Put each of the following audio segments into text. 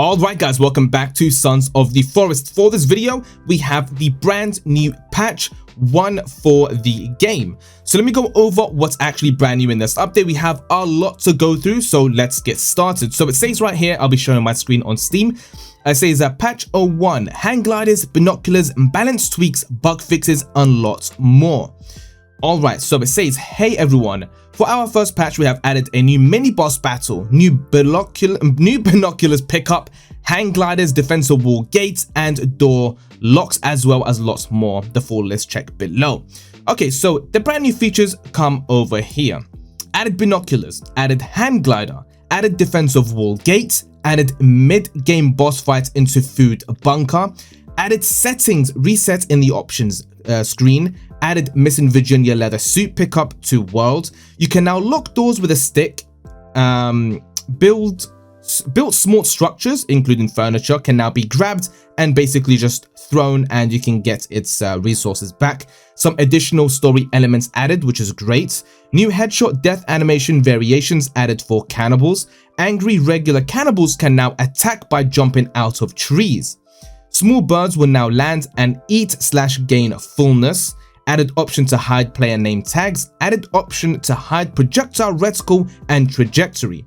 Alright guys, welcome back to Sons of the Forest. For this video, we have the brand new patch 1 for the game. So let me go over what's actually brand new in this update. We have a lot to go through, so let's get started. So it says right here, I'll be showing my screen on Steam. It says that patch 01, hang gliders, binoculars, balance tweaks, bug fixes, and lots more. Alright, so it says, hey everyone, for our first patch we have added a new mini boss battle, new binoculars pickup, hang gliders, defensive wall gates, and door locks, as well as lots more. The full list check below. Okay, so the brand new features come over here. Added binoculars, added hang glider, added defensive wall gates, added mid-game boss fights into food bunker, added settings reset in the options screen, added Missing Virginia leather suit pickup to world. You can now lock doors with a stick. Built small structures, including furniture, can now be grabbed and basically just thrown, and you can get its resources back. Some additional story elements added, which is great. New headshot death animation variations added for cannibals. Angry regular cannibals can now attack by jumping out of trees. Small birds will now land and eat/gain fullness. Added option to hide player name tags. Added option to hide projectile reticle and trajectory.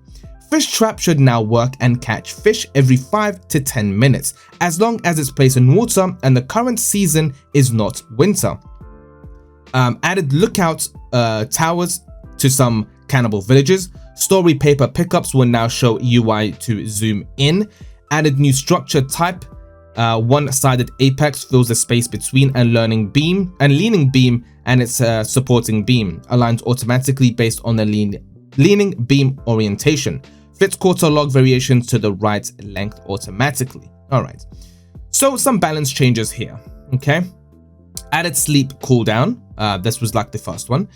Fish trap should now work and catch fish every 5 to 10 minutes, as long as it's placed in water and the current season is not winter. Added lookout towers to some cannibal villages. Story paper pickups will now show UI to zoom in. Added new structure type. One-sided apex fills the space between a leaning beam and its supporting beam, aligned automatically based on the leaning beam orientation. Fits quarter log variations to the right length automatically. Alright, so some balance changes here, okay? Added sleep cooldown, this was like the first one.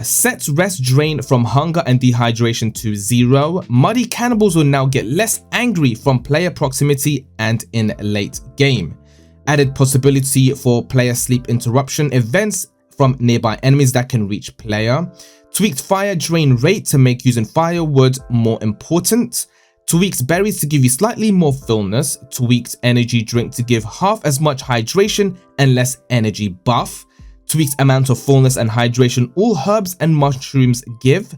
Sets rest drain from hunger and dehydration to 0. Muddy cannibals will now get less angry from player proximity and in late game. Added possibility for player sleep interruption events from nearby enemies that can reach player. Tweaked fire drain rate to make using firewood more important. Tweaked berries to give you slightly more fullness. Tweaked energy drink to give half as much hydration and less energy buff. Tweaked amount of fullness and hydration all herbs and mushrooms give.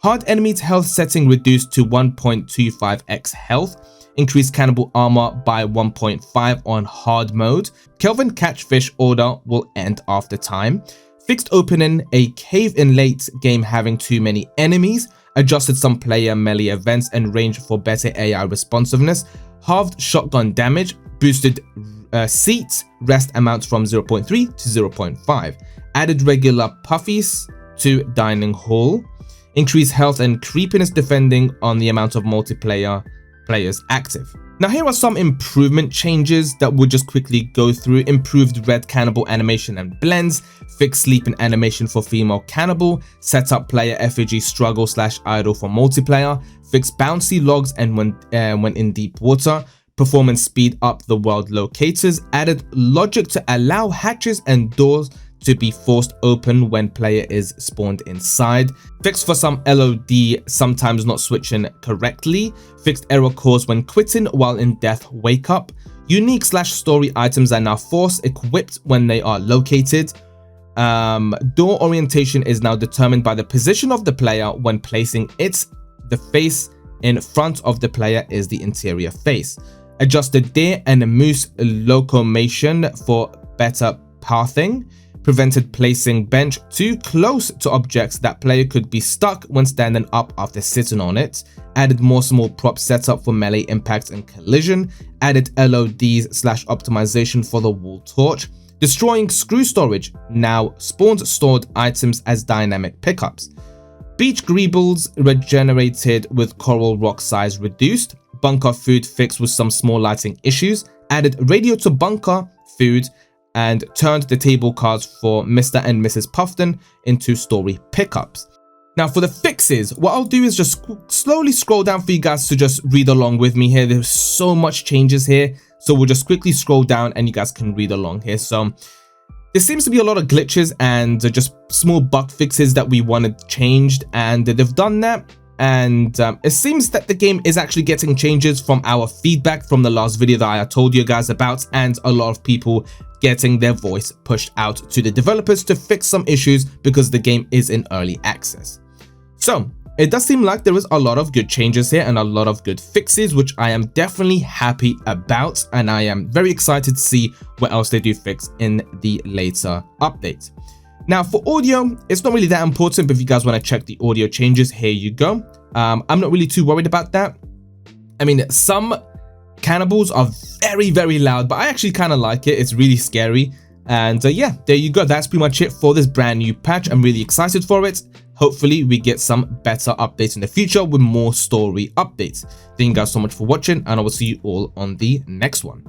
Hard enemies health setting reduced to 1.25x health. Increased cannibal armor by 1.5 on hard mode. Kelvin catchfish order will end after time. Fixed opening a cave in late game having too many enemies. Adjusted some player melee events and range for better AI responsiveness. Halved shotgun damage. Boosted seat rest amounts from 0.3 to 0.5. Added regular puffies to dining hall. Increased health and creepiness depending on the amount of multiplayer players active. Now here are some improvement changes that we'll just quickly go through. Improved red cannibal animation and blends. Fixed sleep and animation for female cannibal. Set up player effigy struggle/idle for multiplayer. Fixed bouncy logs and when in deep water. Performance speed up the world locators. Added logic to allow hatches and doors to be forced open when player is spawned inside. Fixed for some LOD sometimes not switching correctly. Fixed error cause when quitting while in death wake up. Unique/story items are now force equipped when they are located. Door orientation is now determined by the position of the player when placing the face in front of the player is the interior face. Adjusted deer and moose locomotion for better pathing. Prevented placing bench too close to objects that player could be stuck when standing up after sitting on it. Added more small prop setup for melee impact and collision. Added LODs/optimization for the wall torch. Destroying screw storage now spawns stored items as dynamic pickups. Beach greebles regenerated with coral rock size reduced. Bunker food fixed with some small lighting issues. Added radio to bunker food and turned the table cards for Mr. and Mrs. Puffton into story pickups. Now for the fixes, what I'll do is just slowly scroll down for you guys to just read along with me here. There's so much changes here, so we'll just quickly scroll down and you guys can read along here. So there seems to be a lot of glitches and just small bug fixes that we wanted changed, and they've done that. and it seems that the game is actually getting changes from our feedback from the last video that I told you guys about, and a lot of people getting their voice pushed out to the developers to fix some issues because the game is in early access. So it does seem like there is a lot of good changes here and a lot of good fixes, which I am definitely happy about, and I am very excited to see what else they do fix in the later updates. Now for audio, it's not really that important, but if you guys want to check the audio changes, here you go. I'm not really too worried about that. I mean, some cannibals are very, very loud, but I actually kind of like it. It's really scary. And yeah, there you go. That's pretty much it for this brand new patch. I'm really excited for it. Hopefully we get some better updates in the future with more story updates. Thank you guys so much for watching, and I will see you all on the next one.